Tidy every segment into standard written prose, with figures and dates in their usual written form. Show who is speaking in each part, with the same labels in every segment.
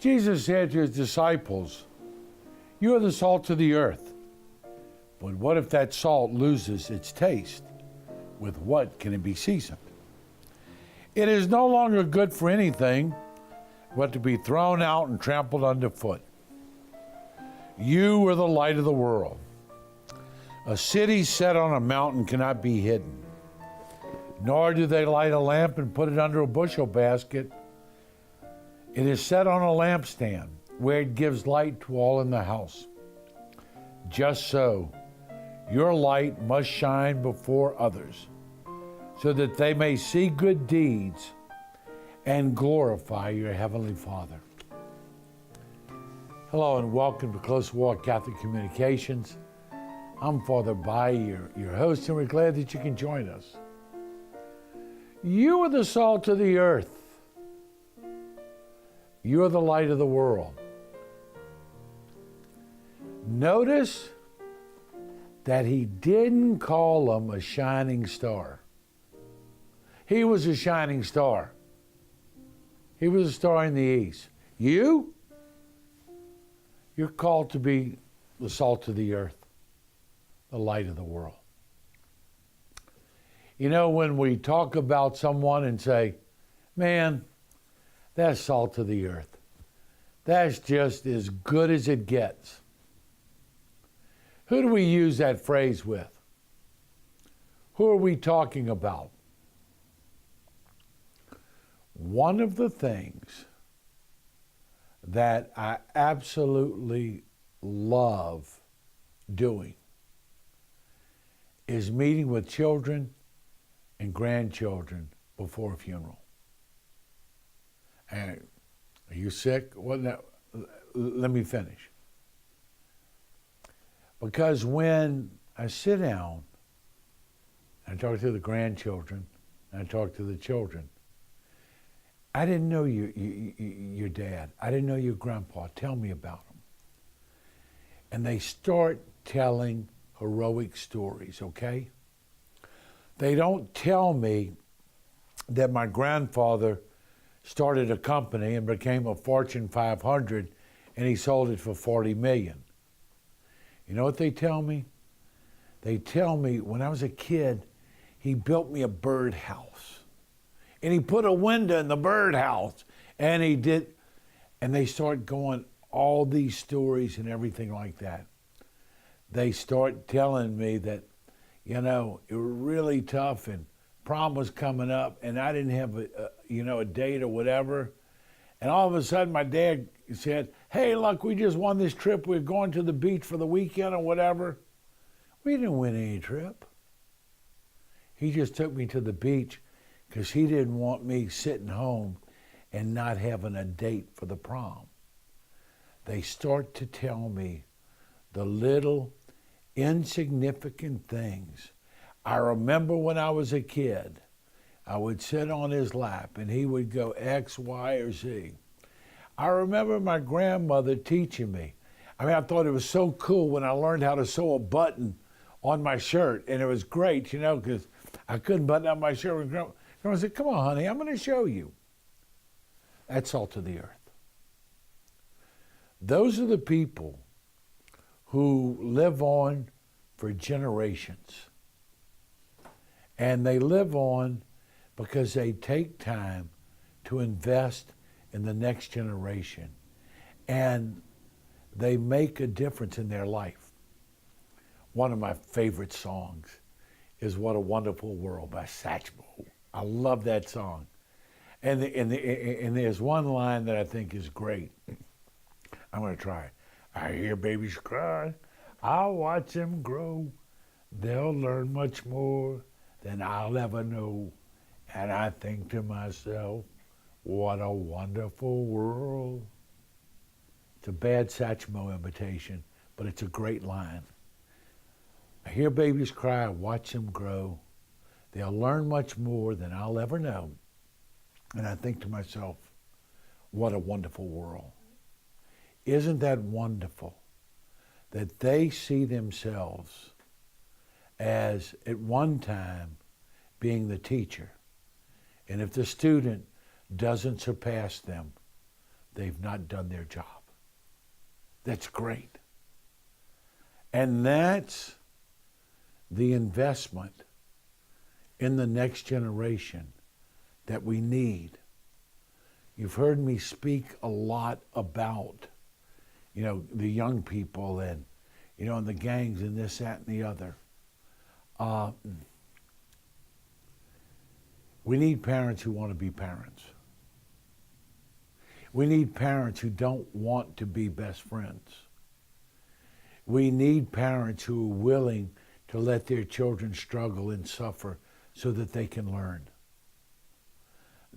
Speaker 1: Jesus said to his disciples, "You are the salt of the earth. But what if that salt loses its taste? With what can it be seasoned? It is no longer good for anything but to be thrown out and trampled underfoot. You are the light of the world. A city set on a mountain cannot be hidden, nor do they light a lamp and put it under a bushel basket. It is set on a lampstand, where it gives light to all in the house. Just so, your light must shine before others, so that they may see good deeds and glorify your Heavenly Father." Hello and welcome to Close Walk Catholic Communications. I'm Father Bai, your host, and we're glad that you can join us. You are the salt of the earth. You are the light of the world. Notice that he didn't call him a shining star. He was a shining star. He was a star in the east. You're called to be the salt of the earth, the light of the world. You know, when we talk about someone and say, "Man, that's salt of the earth. That's just as good as it gets." Who do we use that phrase with? Who are we talking about? One of the things that I absolutely love doing is meeting with children and grandchildren before a funeral. And are you sick? Well, let me finish. Because when I sit down and talk to the grandchildren and I talk to the children, I didn't know your dad. I didn't know your grandpa. Tell me about him. And they start telling heroic stories, okay? They don't tell me that my grandfather started a company and became a Fortune 500 and he sold it for $40 million. You know what they tell me? They tell me when I was a kid, he built me a birdhouse. And he put a window in the birdhouse. And he did. And they start going all these stories and everything like that. They start telling me that, you know, it was really tough and prom was coming up and I didn't have a date or whatever. And all of a sudden my dad said, "Hey, look, we just won this trip. We're going to the beach for the weekend or whatever." We didn't win any trip. He just took me to the beach because he didn't want me sitting home and not having a date for the prom. They start to tell me the little insignificant things. I remember when I was a kid, I would sit on his lap and he would go X, Y, or Z. I remember my grandmother teaching me. I mean, I thought it was so cool when I learned how to sew a button on my shirt, and it was great, you know, because I couldn't button up my shirt. And Grandma said, "Come on, honey, I'm going to show you." That's salt of the earth. Those are the people who live on for generations. And they live on because they take time to invest in the next generation. And they make a difference in their life. One of my favorite songs is "What a Wonderful World" by Satchmo. I love that song. And there's one line that I think is great. I'm going to try it. "I hear babies cry. I'll watch them grow. They'll learn much more than I'll ever know. And I think to myself, what a wonderful world." It's a bad Satchmo imitation, but it's a great line. "I hear babies cry. I watch them grow. They'll learn much more than I'll ever know. And I think to myself, what a wonderful world." Isn't that wonderful that they see themselves as at one time being the teacher. And if the student doesn't surpass them, they've not done their job. That's great. And that's the investment in the next generation that we need. You've heard me speak a lot about, the young people and, and the gangs and this, that, and the other. We need parents who want to be parents. We need parents who don't want to be best friends. We need parents who are willing to let their children struggle and suffer so that they can learn.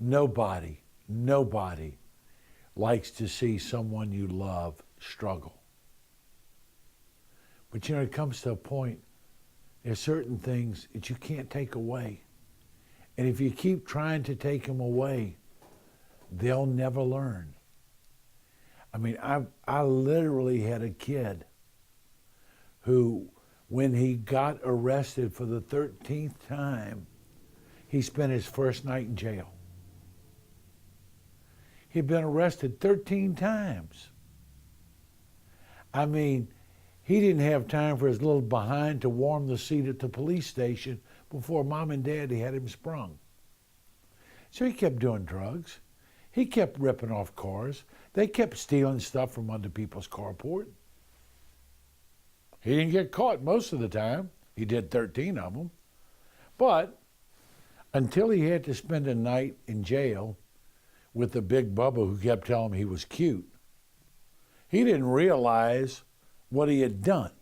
Speaker 1: Nobody likes to see someone you love struggle. But it comes to a point, there's certain things that you can't take away. And if you keep trying to take them away, they'll never learn. I mean, I literally had a kid who, when he got arrested for the 13th time, he spent his first night in jail. He'd been arrested 13 times. I mean, he didn't have time for his little behind to warm the seat at the police station before Mom and Daddy had him sprung. So he kept doing drugs. He kept ripping off cars. They kept stealing stuff from under people's carport. He didn't get caught most of the time. He did 13 of them. But until he had to spend a night in jail with the big Bubba who kept telling him he was cute, he didn't realize what he had done.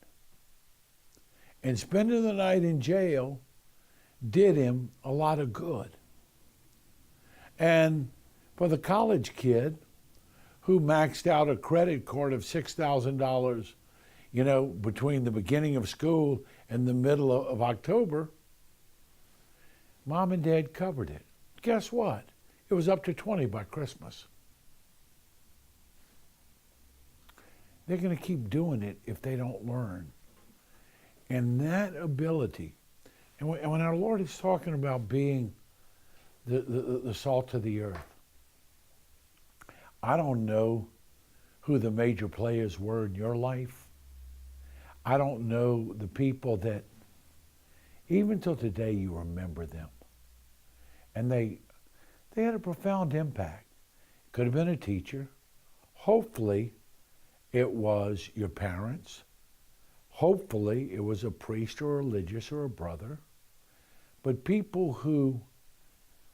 Speaker 1: And spending the night in jail did him a lot of good. And for the college kid who maxed out a credit card of $6,000, between the beginning of school and the middle of October, Mom and Dad covered it. Guess what? It was up to 20 by Christmas. They're going to keep doing it if they don't learn. And that ability, and when our Lord is talking about being the salt of the earth, I don't know who the major players were in your life. I don't know the people that, even till today, you remember them. And they had a profound impact. Could have been a teacher. Hopefully, it was your parents. Hopefully, it was a priest or a religious or a brother. But people who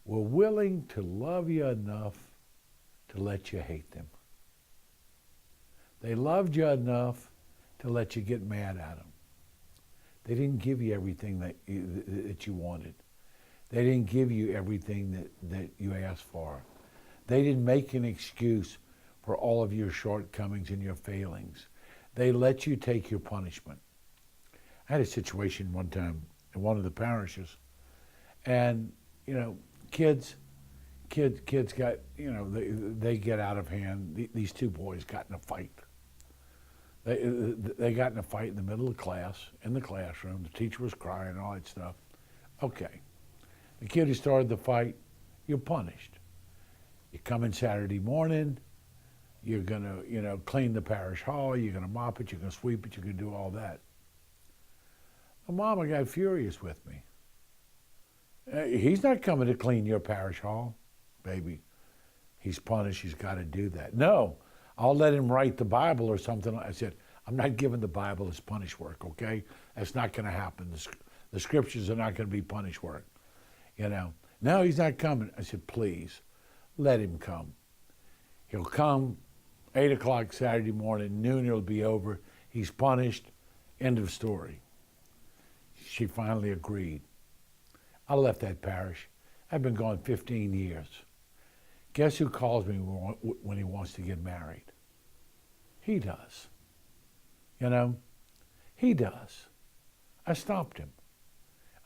Speaker 1: were willing to love you enough to let you hate them. They loved you enough to let you get mad at them. They didn't give you everything that you wanted. They didn't give you everything that you asked for. They didn't make an excuse for all of your shortcomings and your failings. They let you take your punishment. I had a situation one time in one of the parishes, and kids got, they get out of hand. These two boys got in a fight. They got in a fight in the middle of class, in the classroom. The teacher was crying and all that stuff. Okay. The kid who started the fight, you're punished. You come in Saturday morning, you're going to, clean the parish hall, you're going to mop it, you're going to sweep it, you're going to do all that. The mama got furious with me. He's not coming to clean your parish hall, baby. He's punished, he's got to do that. No, I'll let him write the Bible or something. I said, I'm not giving the Bible as punish work, okay? That's not going to happen. The scriptures are not going to be punish work. No, he's not coming. I said, please, let him come. He'll come 8 o'clock Saturday morning, noon it'll be over. He's punished, end of story. She finally agreed. I left that parish. I've been gone 15 years. Guess who calls me when he wants to get married? He does. He does. I stopped him.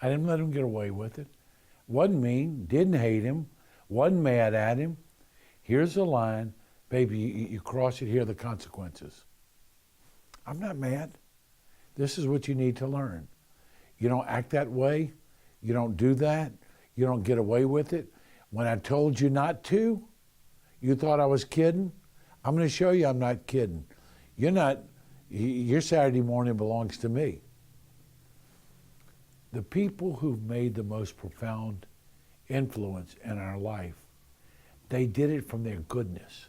Speaker 1: I didn't let him get away with it. Wasn't mean, didn't hate him, wasn't mad at him. Here's the line, baby, you cross it, here are the consequences. I'm not mad. This is what you need to learn. You don't act that way. You don't do that. You don't get away with it. When I told you not to, you thought I was kidding. I'm going to show you I'm not kidding. Your Saturday morning belongs to me. The people who've made the most profound influence in our life, they did it from their goodness.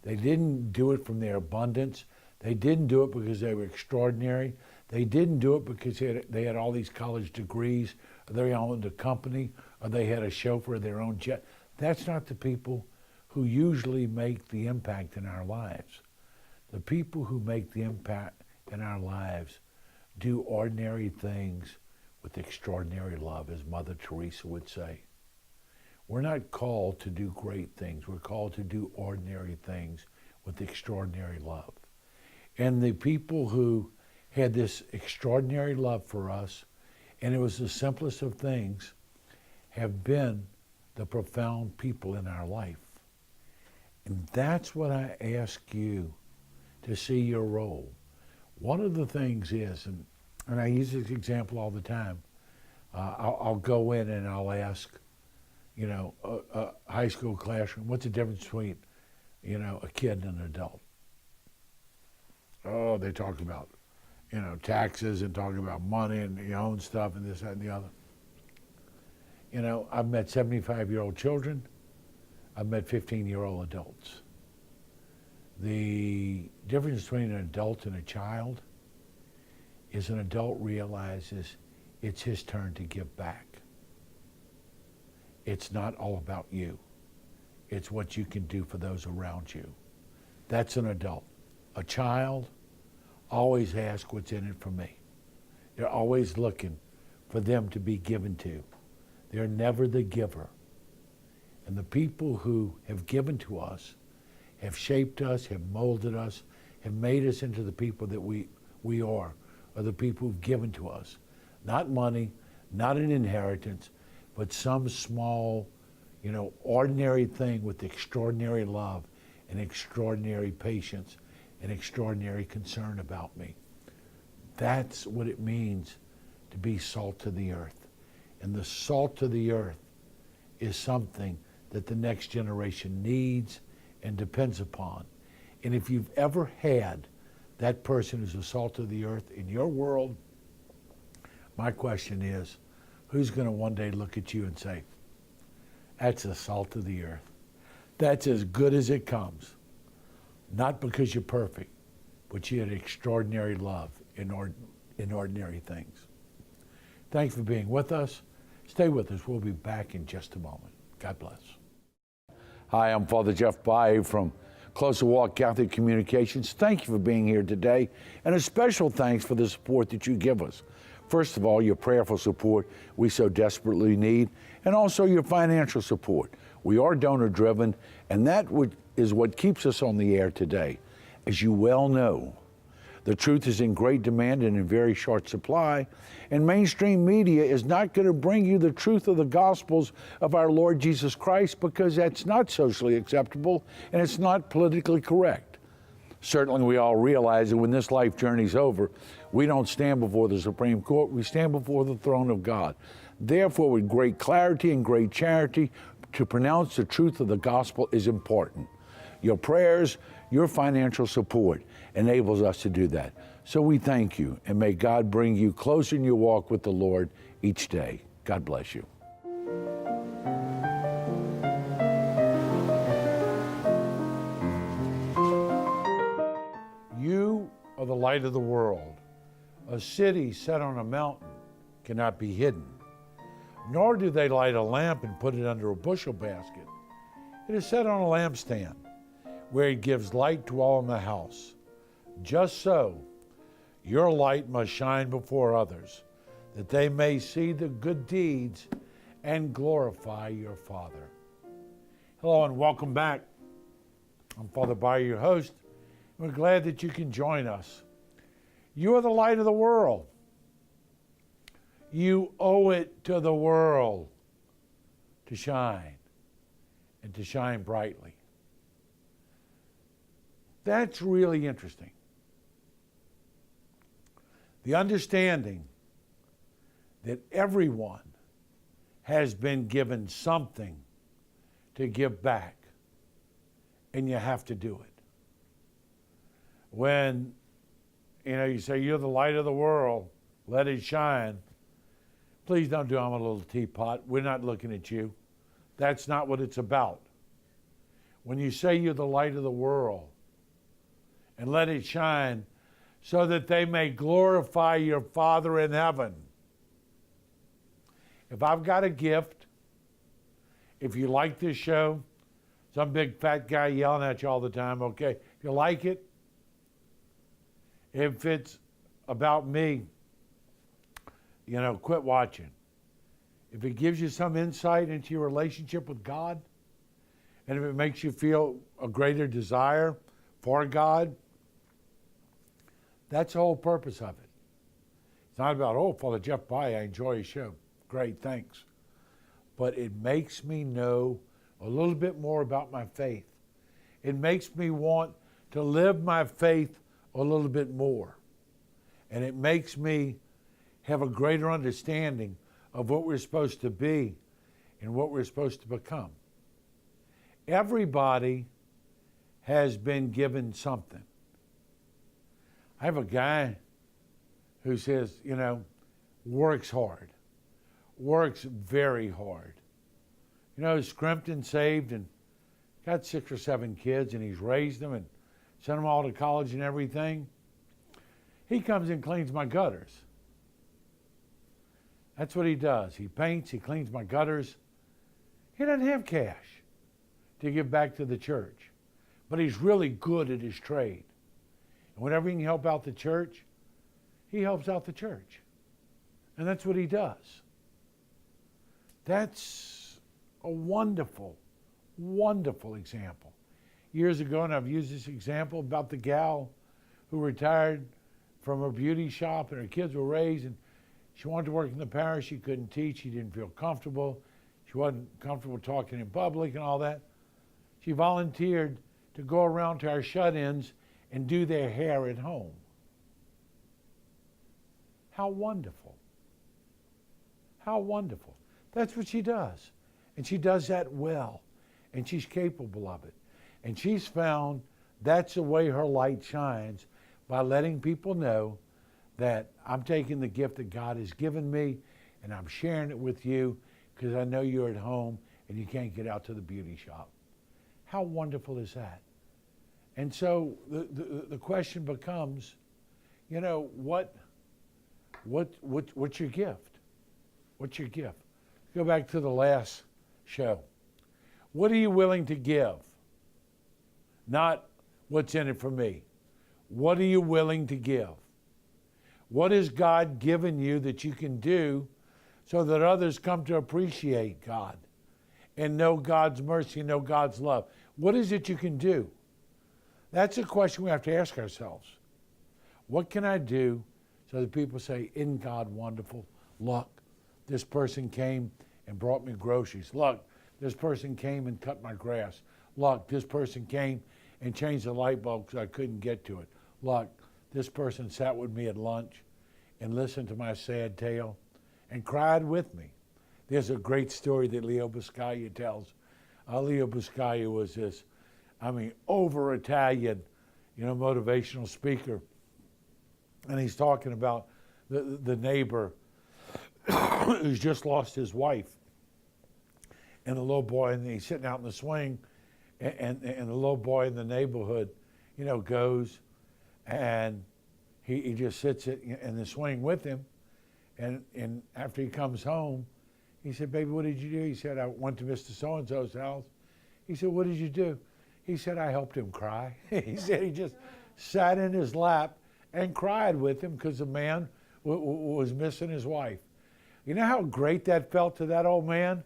Speaker 1: They didn't do it from their abundance. They didn't do it because they were extraordinary. They didn't do it because they had all these college degrees, or they owned a company, or they had a chauffeur of their own jet. That's not the people who usually make the impact in our lives. The people who make the impact in our lives do ordinary things with extraordinary love, as Mother Teresa would say. We're not called to do great things. We're called to do ordinary things with extraordinary love. And the people who had this extraordinary love for us, and it was the simplest of things, have been the profound people in our life. And that's what I ask you to see your role. One of the things is, and I use this example all the time, I'll go in and I'll ask, a high school classroom, what's the difference between, a kid and an adult? Oh, they talk about, taxes and talking about money and your own stuff and this, that, and the other. I've met 75-year-old children. I've met 15-year-old adults. The difference between an adult and a child is an adult realizes it's his turn to give back. It's not all about you. It's what you can do for those around you. That's an adult. A child always asks what's in it for me. They're always looking for them to be given to. They're never the giver. And the people who have given to us have shaped us, have molded us, have made us into the people that we are the people who've given to us. Not money, not an inheritance, but some small, ordinary thing with extraordinary love and extraordinary patience and extraordinary concern about me. That's what it means to be salt to the earth. And the salt to the earth is something that the next generation needs and depends upon. And if you've ever had that person who's the salt of the earth in your world, my question is, who's going to one day look at you and say, that's the salt of the earth. That's as good as it comes. Not because you're perfect, but you had extraordinary love in ordinary things. Thanks for being with us. Stay with us. We'll be back in just a moment. God bless. Hi, I'm Father Jeff Bay from Closer Walk Catholic Communications. Thank you for being here today, and a special thanks for the support that you give us. First of all, your prayerful support we so desperately need, and also your financial support. We are donor-driven, and that is what keeps us on the air today. As you well know, the truth is in great demand and in very short supply, and mainstream media is not going to bring you the truth of the Gospels of our Lord Jesus Christ because that's not socially acceptable and it's not politically correct. Certainly we all realize that when this life journey's over, we don't stand before the Supreme Court, we stand before the throne of God. Therefore, with great clarity and great charity, to pronounce the truth of the gospel is important. Your prayers, your financial support enables us to do that. So we thank you, and may God bring you closer in your walk with the Lord each day. God bless you. You are the light of the world. A city set on a mountain cannot be hidden, nor do they light a lamp and put it under a bushel basket. It is set on a lampstand, where it gives light to all in the house. Just so, your light must shine before others, that they may see the good deeds and glorify your Father. Hello and welcome back. I'm Father Bay, your host. We're glad that you can join us. You are the light of the world. You owe it to the world to shine, and to shine brightly. That's really interesting. The understanding that everyone has been given something to give back, and you have to do it. when, you say you're the light of the world, let it shine. Please don't do I'm a little teapot. We're not looking at you. That's not what it's about. When you say you're the light of the world, and let it shine so that they may glorify your Father in heaven. If I've got a gift, if you like this show, some big fat guy yelling at you all the time, okay, if you like it, if it's about me, quit watching. If it gives you some insight into your relationship with God, and if it makes you feel a greater desire for God, that's the whole purpose of it. It's not about, oh, Father Jeff Bye, I enjoy your show. Great, thanks. But it makes me know a little bit more about my faith. It makes me want to live my faith a little bit more. And it makes me have a greater understanding of what we're supposed to be and what we're supposed to become. Everybody has been given something. I have a guy who says, works hard, works very hard. He's scrimped and saved and got 6 or 7 kids, and he's raised them and sent them all to college and everything. He comes and cleans my gutters. That's what he does. He paints, he cleans my gutters. He doesn't have cash to give back to the church, but he's really good at his trade. And whenever he can help out the church, he helps out the church. And that's what he does. That's a wonderful, wonderful example. Years ago, and I've used this example about the gal who retired from her beauty shop and her kids were raised, and she wanted to work in the parish. She couldn't teach. She didn't feel comfortable. She wasn't comfortable talking in public and all that. She volunteered to go around to our shut-ins and do their hair at home. How wonderful. How wonderful. That's what she does. And she does that well. And she's capable of it. And she's found that's the way her light shines, by letting people know that I'm taking the gift that God has given me and I'm sharing it with you because I know you're at home and you can't get out to the beauty shop. How wonderful is that? And so the question becomes, what's your gift? What's your gift? Go back to the last show. What are you willing to give? Not what's in it for me. What are you willing to give? What has God given you that you can do so that others come to appreciate God and know God's mercy and know God's love? What is it you can do? That's a question we have to ask ourselves. What can I do so that people say, isn't God wonderful? Look, this person came and brought me groceries. Look, this person came and cut my grass. Look, this person came and changed the light bulb because I couldn't get to it. Look, this person sat with me at lunch and listened to my sad tale and cried with me. There's a great story that Leo Buscaglia tells. Leo Buscaglia was this, over Italian, motivational speaker. And he's talking about the neighbor who's just lost his wife. And the little boy, and he's sitting out in the swing, and the little boy in the neighborhood, goes, and he just sits in the swing with him. And after he comes home, he said, baby, what did you do? He said, I went to Mr. So-and-so's house. He said, what did you do? He said, I helped him cry. He said he just sat in his lap and cried with him because the man was missing his wife. You know how great that felt to that old man?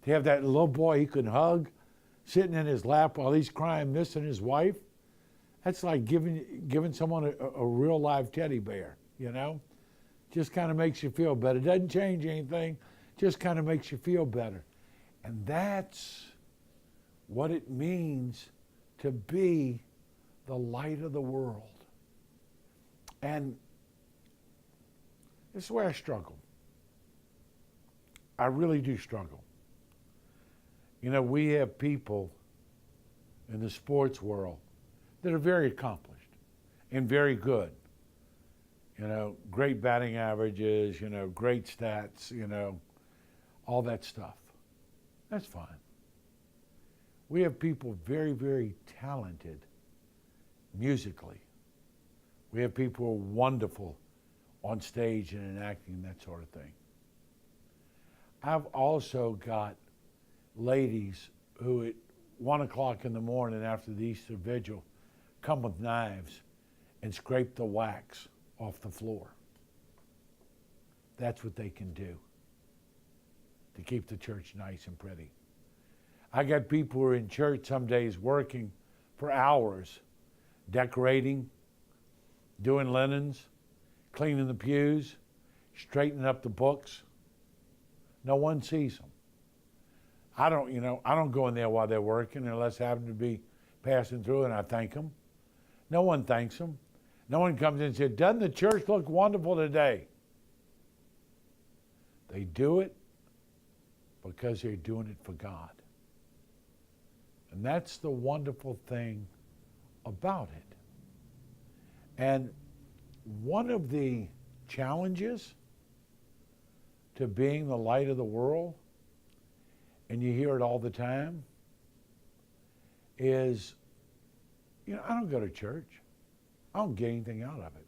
Speaker 1: To have that little boy he could hug sitting in his lap while he's crying, missing his wife. That's like giving someone a real live teddy bear, Just kind of makes you feel better. Doesn't change anything, just kind of makes you feel better. And that's what it means to be the light of the world. And this is where I struggle. I really do struggle. We have people in the sports world that are very accomplished and very good. Great batting averages, great stats, all that stuff. That's fine. We have people very, very talented musically. We have people who are wonderful on stage and in acting, that sort of thing. I've also got ladies who at 1 o'clock in the morning after the Easter Vigil come with knives and scrape the wax off the floor. That's what they can do to keep the church nice and pretty. I got people who are in church some days working for hours, decorating, doing linens, cleaning the pews, straightening up the books. No one sees them. I don't go in there while they're working unless I happen to be passing through and I thank them. No one thanks them. No one comes in and says, "Doesn't the church look wonderful today?" They do it because they're doing it for God. And that's the wonderful thing about it. And one of the challenges to being the light of the world, and you hear it all the time, is, I don't go to church. I don't get anything out of it.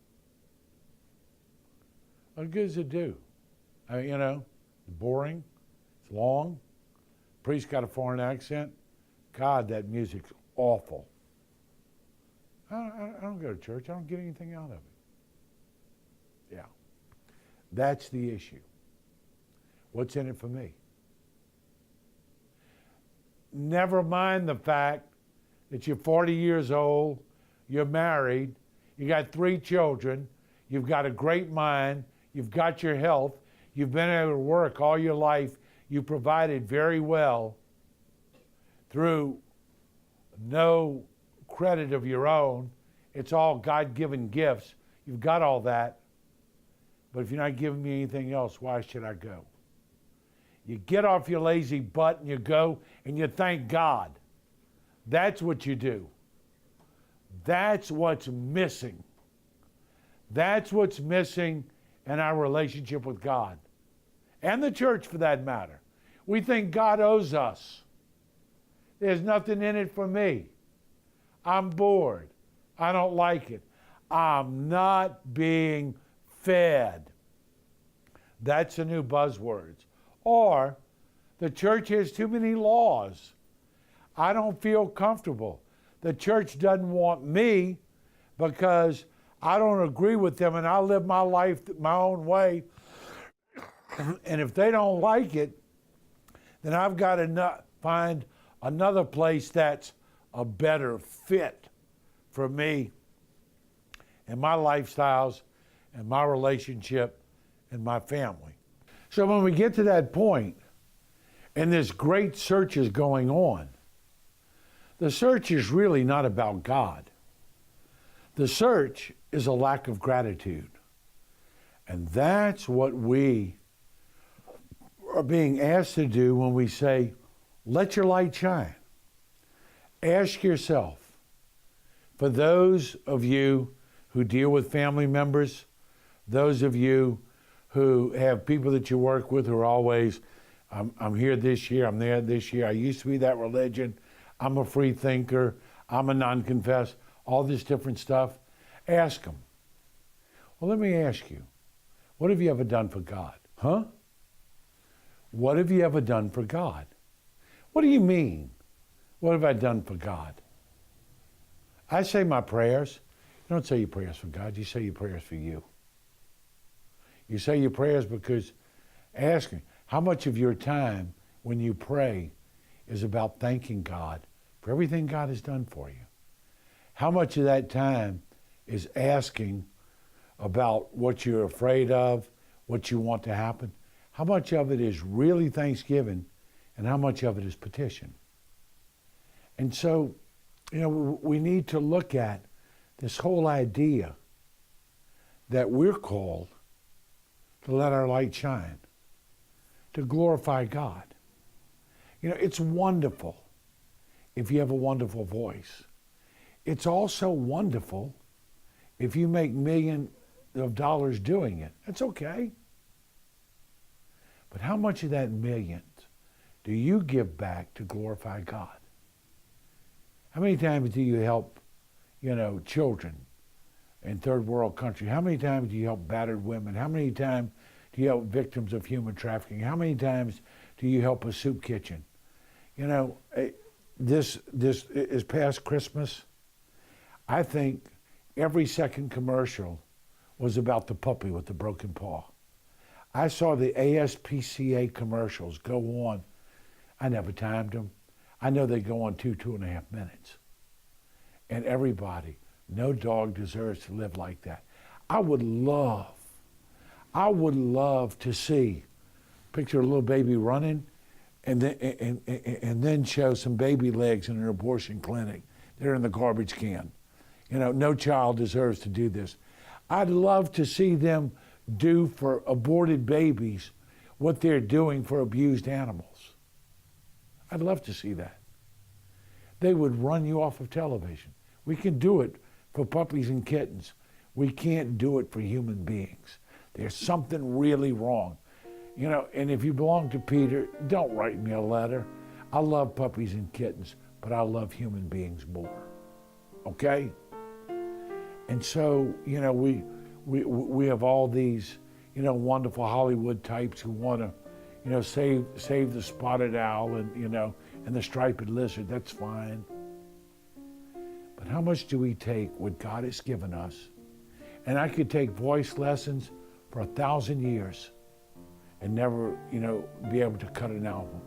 Speaker 1: What good does it do? It's boring, it's long, priest got a foreign accent. God, that music's awful. I don't go to church. I don't get anything out of it. Yeah. That's the issue. What's in it for me? Never mind the fact that you're 40 years old, you're married, you got 3 children, you've got a great mind, you've got your health, you've been able to work all your life, you provided very well through no credit of your own. It's all God-given gifts. You've got all that. But if you're not giving me anything else, why should I go? You get off your lazy butt and you go and you thank God. That's what you do. That's what's missing. That's what's missing in our relationship with God. And the church, for that matter. We think God owes us. There's nothing in it for me. I'm bored. I don't like it. I'm not being fed. That's the new buzzwords. Or the church has too many laws. I don't feel comfortable. The church doesn't want me because I don't agree with them and I live my life my own way. And if they don't like it, then I've got to find another place that's a better fit for me and my lifestyles and my relationship and my family. So when we get to that point, and this great search is going on, the search is really not about God. The search is a lack of gratitude. And that's what we are being asked to do when we say, let your light shine. Ask yourself, for those of you who deal with family members, those of you who have people that you work with who are always, I'm here this year, I'm there this year, I used to be that religion, I'm a free thinker, I'm a non-confessed, all this different stuff. Ask them. Well, let me ask you, what have you ever done for God? Huh? What have you ever done for God? What do you mean? What have I done for God? I say my prayers. You don't say your prayers for God, you say your prayers for you. You say your prayers because asking, how much of your time when you pray is about thanking God for everything God has done for you? How much of that time is asking about what you're afraid of, what you want to happen? How much of it is really thanksgiving and how much of it is petition? And so, we need to look at this whole idea that we're called to let our light shine, to glorify God. It's wonderful if you have a wonderful voice. It's also wonderful If you make millions of dollars doing it, that's okay. But how much of that millions do you give back to glorify God? How many times do you help, children in third world country? How many times do you help battered women? How many times do you help victims of human trafficking? How many times do you help a soup kitchen? This is past Christmas. I think every second commercial was about the puppy with the broken paw. I saw the ASPCA commercials go on. I never timed them. I know they go on 2.5 minutes. And everybody, no dog deserves to live like that. I would love to see, picture a little baby running, and then show some baby legs in an abortion clinic. They're in the garbage can. No child deserves to do this. I'd love to see them do for aborted babies what they're doing for abused animals. I'd love to see that. They would run you off of television. We can do it for puppies and kittens. We can't do it for human beings. There's something really wrong. And if you belong to Peter, don't write me a letter. I love puppies and kittens, but I love human beings more. Okay? And so, we have all these, wonderful Hollywood types who want to, save the spotted owl and the striped lizard. That's fine. But how much do we take what God has given us? And I could take voice lessons for 1,000 years and never, be able to cut an album.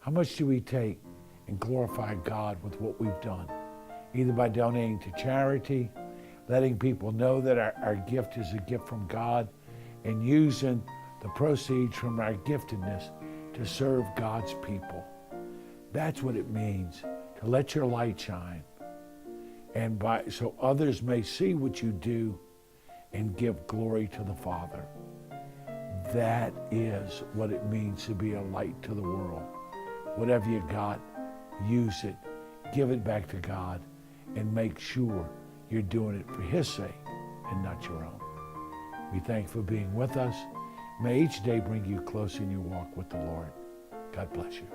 Speaker 1: How much do we take and glorify God with what we've done? Either by donating to charity, letting people know that our gift is a gift from God, and using the proceeds from our giftedness to serve God's people. That's what it means to let your light shine, and so others may see what you do and give glory to the Father. That is what it means to be a light to the world. Whatever you got, use it, give it back to God, and make sure you're doing it for His sake and not your own. We thank you for being with us. May each day bring you closer in your walk with the Lord. God bless you.